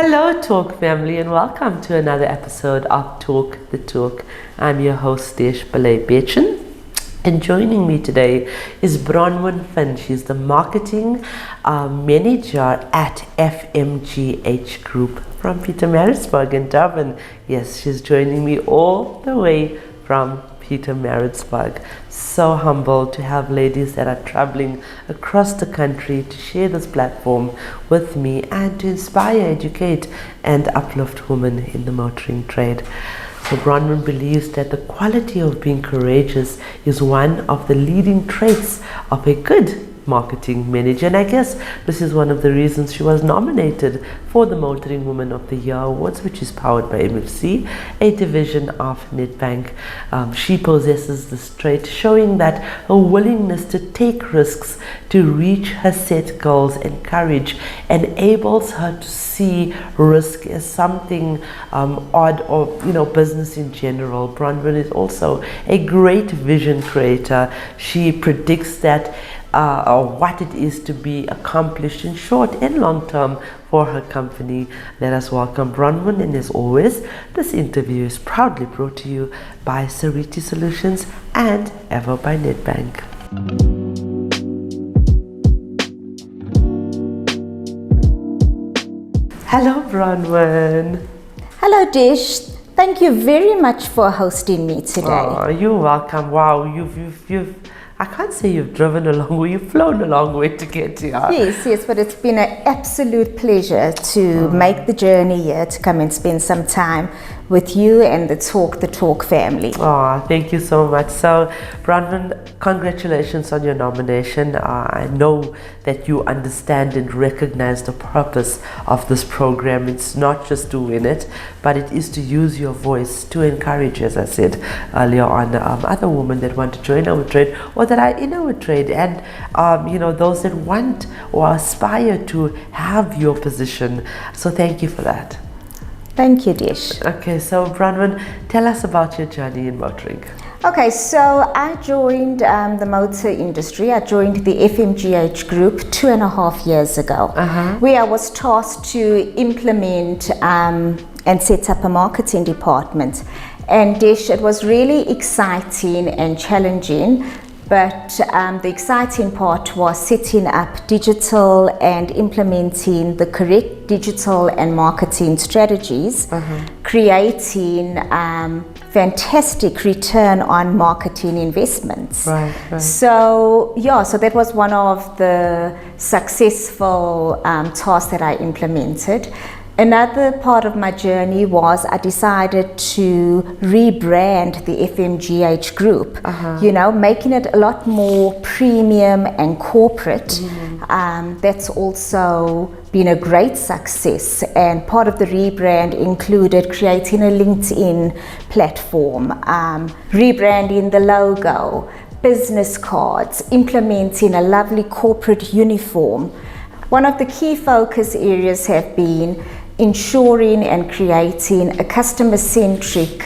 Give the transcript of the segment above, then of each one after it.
Hello, Talk family, and welcome to another episode of Talk the Talk. I'm your host, Desh Bechin, and joining me today is Bronwyn Fynn. She's the marketing manager at FMGH Group from Pietermaritzburg in Durban. Yes, she's joining me all the way from Pietermaritzburg. So humbled to have ladies that are traveling across the country to share this platform with me and to inspire, educate, and uplift women in the motoring trade. So Bronwyn believes that the quality of being courageous is one of the leading traits of a good marketing manager, and I guess this is one of the reasons she was nominated for the Motoring Woman of the Year Awards, which is powered by MFC, a division of Nedbank. She possesses this trait, showing that her willingness to take risks to reach her set goals and courage enables her to see risk as something odd, or business in general. Bronwyn is also a great vision creator. She predicts that what it is to be accomplished in short and long term for her company. Let us welcome Bronwyn, and as always, this interview is proudly brought to you by Sariti Solutions and ever by Nedbank. Hello, Bronwyn. Hello, Dish. Thank you very much for hosting me today. Oh, you're welcome. Wow, you've I can't say you've driven a long way, you've flown a long way to get here. Yes, but it's been an absolute pleasure to make the journey here, to come and spend some time with you and the Talk family. Oh, thank you so much. So, Bronwyn, congratulations on your nomination. I know that you understand and recognize the purpose of this program. It's not just to win it, but it is to use your voice to encourage, as I said earlier on, other women that want to join our trade or that are in our trade, and those that want or aspire to have your position. So thank you for that. Thank you, Dish. Okay, so Bronwyn, tell us about your journey in motoring. Okay, so I joined the motor industry. I joined the FMGH Group 2.5 years ago, where I was tasked to implement and set up a marketing department. And Dish, it was really exciting and challenging. But the exciting part was setting up digital and implementing the correct digital and marketing strategies, creating fantastic return on marketing investments. Right. So that was one of the successful tasks that I implemented. Another part of my journey was I decided to rebrand the FMGH Group, making it a lot more premium and corporate. That's also been a great success, and part of the rebrand included creating a LinkedIn platform, rebranding the logo, business cards, implementing a lovely corporate uniform. One of the key focus areas have been ensuring and creating a customer-centric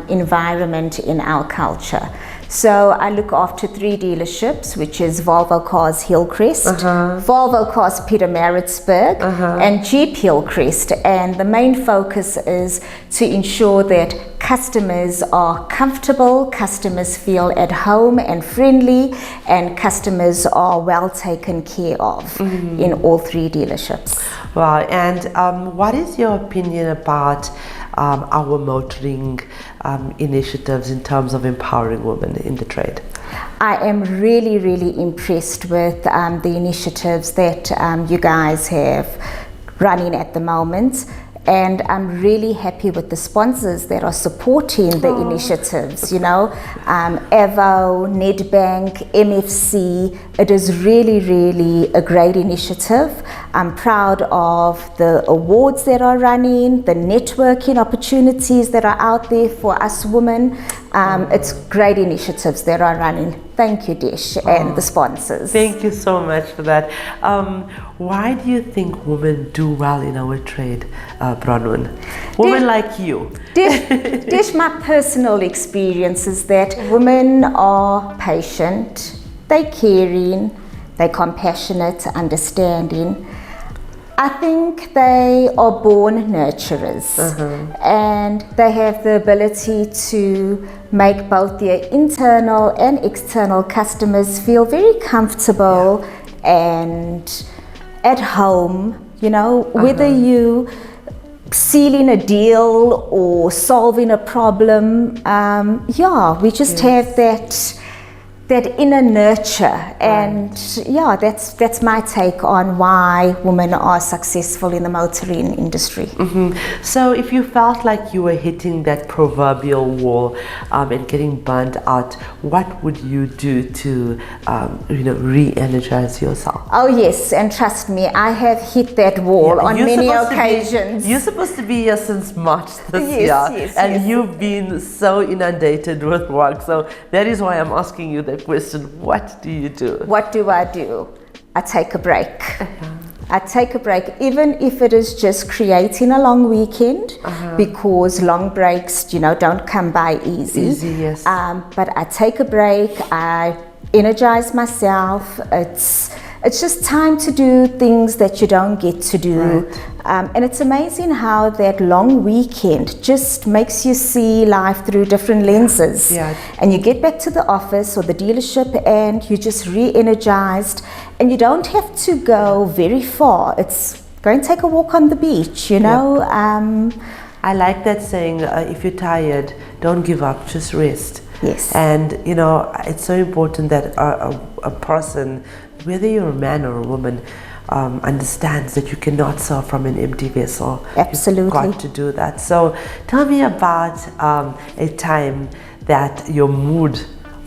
environment in our culture. So I look after 3 dealerships, which is Volvo Cars Hillcrest, Volvo Cars Pietermaritzburg, and Jeep Hillcrest. And the main focus is to ensure that customers are comfortable, customers feel at home and friendly, and customers are well taken care of in all 3 dealerships. Wow, and what is your opinion about our motoring initiatives in terms of empowering women in the trade? I am really, really impressed with the initiatives that you guys have running at the moment. And I'm really happy with the sponsors that are supporting the initiatives, Avo, Nedbank, MFC. It is really, really a great initiative. I'm proud of the awards that are running, the networking opportunities that are out there for us women. It's great initiatives that are running. Thank you, Dish, and the sponsors. Thank you so much for that. Why do you think women do well in our trade, Bronwyn? Women like you. Dish, my personal experience is that women are patient, they're caring, they're compassionate, understanding. I think they are born nurturers, and they have the ability to make both their internal and external customers feel very comfortable and at home, you know, whether you sealing a deal or solving a problem. We just have that inner nurture, and that's my take on why women are successful in the motoring industry. So if you felt like you were hitting that proverbial wall and getting burnt out, what would you do to re-energize yourself? Oh yes, and trust me, I have hit that wall on many occasions. You're supposed to be here since March this year, and you've been so inundated with work, so that is why I'm asking you that question. What do you do? What do? I take a break. I take a break, even if it is just creating a long weekend, because long breaks, don't come by easy. Yes. But I take a break, I energize myself. It's just time to do things that you don't get to do. And it's amazing how that long weekend just makes you see life through different lenses. And you get back to the office or the dealership and you're just re-energized, and you don't have to go very far. It's go and take a walk on the beach, I like that saying, if you're tired, don't give up, just rest. Yes. And it's so important that a person, whether you're a man or a woman, understands that you cannot serve from an empty vessel. Absolutely. You've got to do that. So tell me about a time that your mood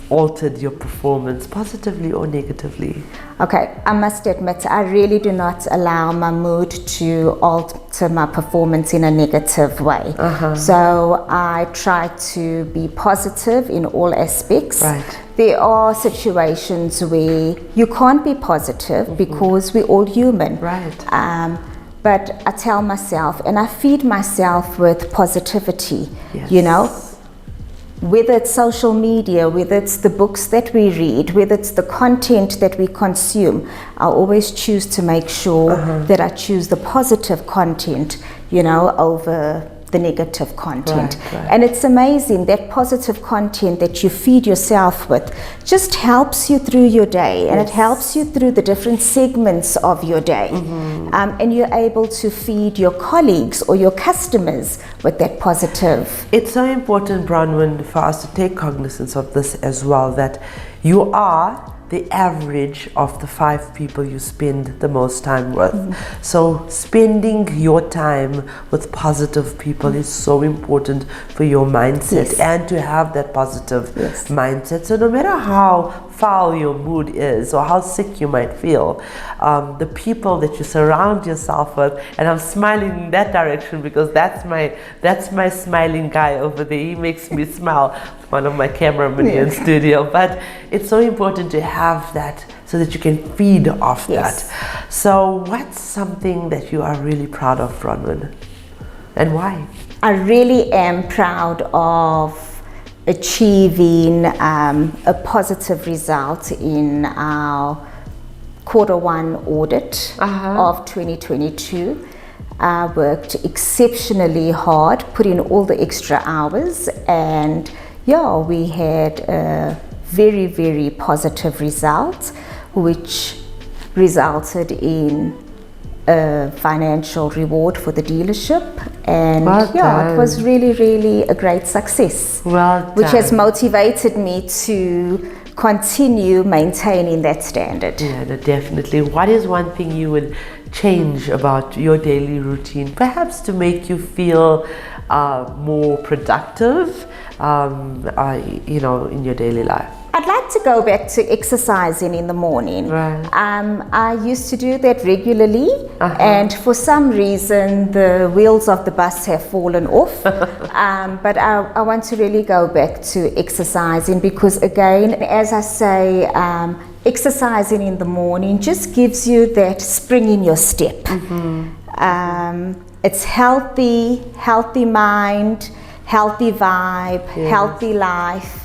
altered your performance, positively or negatively. Okay, I must admit, I really do not allow my mood to alter my performance in a negative way. So I try to be positive in all aspects. There are situations where you can't be positive because we're all human. But I tell myself, and I feed myself with positivity, whether it's social media, whether it's the books that we read, whether it's the content that we consume, I always choose to make sure that I choose the positive content, over the negative content. And it's amazing that positive content that you feed yourself with just helps you through your day, and it helps you through the different segments of your day. And you're able to feed your colleagues or your customers with that positive. It's so important, Bronwyn, for us to take cognizance of this as well, that you are the average of the 5 people you spend the most time with. So spending your time with positive people is so important for your mindset and to have that positive mindset. So no matter how foul your mood is or how sick you might feel, the people that you surround yourself with, and I'm smiling in that direction because that's my smiling guy over there. He makes me smile, one of my cameramen in studio. But it's so important to have that so that you can feed off that. So what's something that you are really proud of, Bronwyn, and why? I really am proud of achieving a positive result in our Q1 audit of 2022. I worked exceptionally hard, put in all the extra hours, and we had a very, very positive result, which resulted in a financial reward for the dealership, and it was really, really a great success, which has motivated me to continue maintaining that standard. Yeah, no, definitely. What is one thing you would change about your daily routine, perhaps to make you feel more productive, in your daily life? I'd like to go back to exercising in the morning. I used to do that regularly, and for some reason the wheels of the bus have fallen off. But I want to really go back to exercising because, again, as I say, exercising in the morning just gives you that spring in your step. It's healthy mind, healthy vibe, healthy life.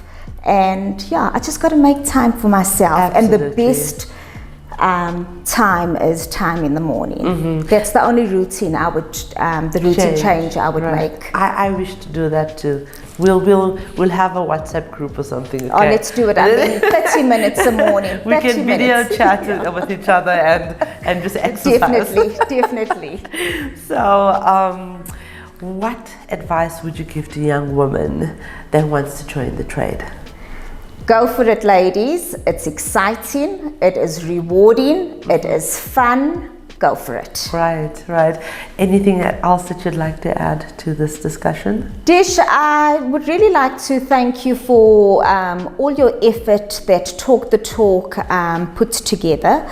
And I just got to make time for myself. And the best time is time in the morning. That's the only routine I would, the routine change I would make. I wish to do that too. We'll have a WhatsApp group or something. Okay? Oh, let's do it. I mean, 30 minutes a morning. We can video chat with each other and just exercise. Definitely. So, what advice would you give to young women that wants to join the trade? Go for it, ladies. It's exciting. It is rewarding. It is fun. Go for it. Right. Anything else that you'd like to add to this discussion? Dish, I would really like to thank you for all your effort that Talk the Talk put together.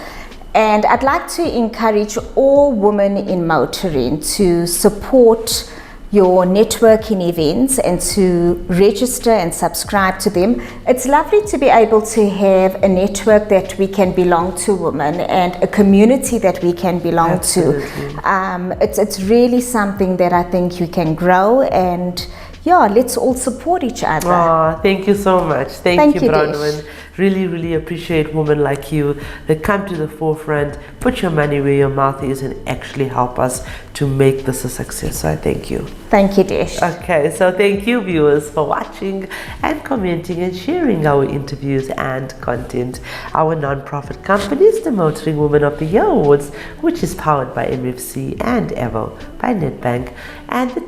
And I'd like to encourage all women in motoring to support your networking events and to register and subscribe to them. It's lovely to be able to have a network that we can belong to, women, and a community that we can belong to. It's really something that I think you can grow, and yeah, let's all support each other. Oh, thank you so much. Thank you, Bronwyn. Really appreciate women like you that come to the forefront, put your money where your mouth is, and actually help us to make this a success. So I thank you. Thank you, Dish. Okay, so thank you, viewers, for watching and commenting and sharing our interviews and content. Our non-profit company is the Motoring Woman of the Year Awards, which is powered by MFC and Evo by Nedbank, and the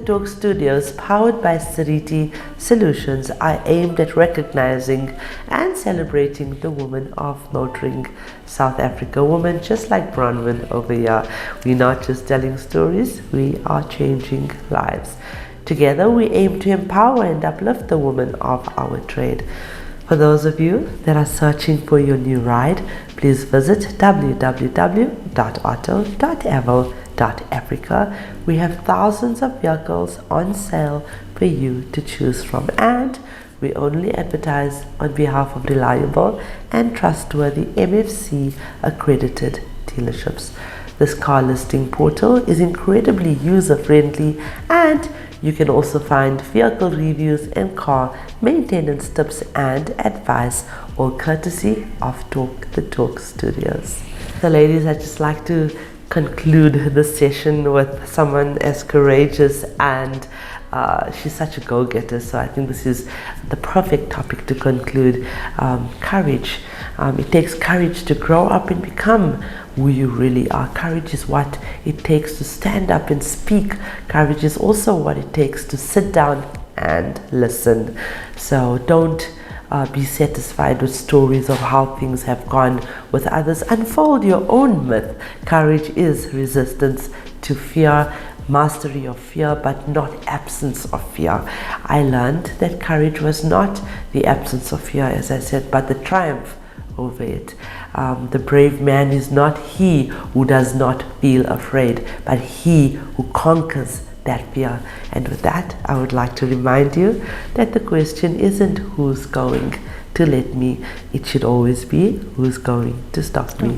Talk Studios, powered by Sariti Solutions, are aimed at recognizing and celebrating the women of motoring South Africa, women just like Bronwyn over here. We're not just telling stories, we are changing lives. Together we aim to empower and uplift the women of our trade. For those of you that are searching for your new ride, please visit www.auto.evo.africa. We have thousands of vehicles on sale for you to choose from, and we only advertise on behalf of reliable and trustworthy MFC accredited dealerships. This car listing portal is incredibly user-friendly, and you can also find vehicle reviews and car maintenance tips and advice, all courtesy of Talk the Talk Studios. So ladies, I'd just like to conclude this session with someone as courageous, and she's such a go-getter, so I think this is the perfect topic to conclude. Courage. It takes courage to grow up and become who you really are. Courage is what it takes to stand up and speak. Courage is also what it takes to sit down and listen. So don't be satisfied with stories of how things have gone with others. Unfold your own myth. Courage is resistance to fear, mastery of fear, but not absence of fear. I learned that courage was not the absence of fear, as I said, but the triumph over it. The brave man is not he who does not feel afraid, but he who conquers that fear. And with that, I would like to remind you that the question isn't who's going to let me, it should always be who's going to stop me.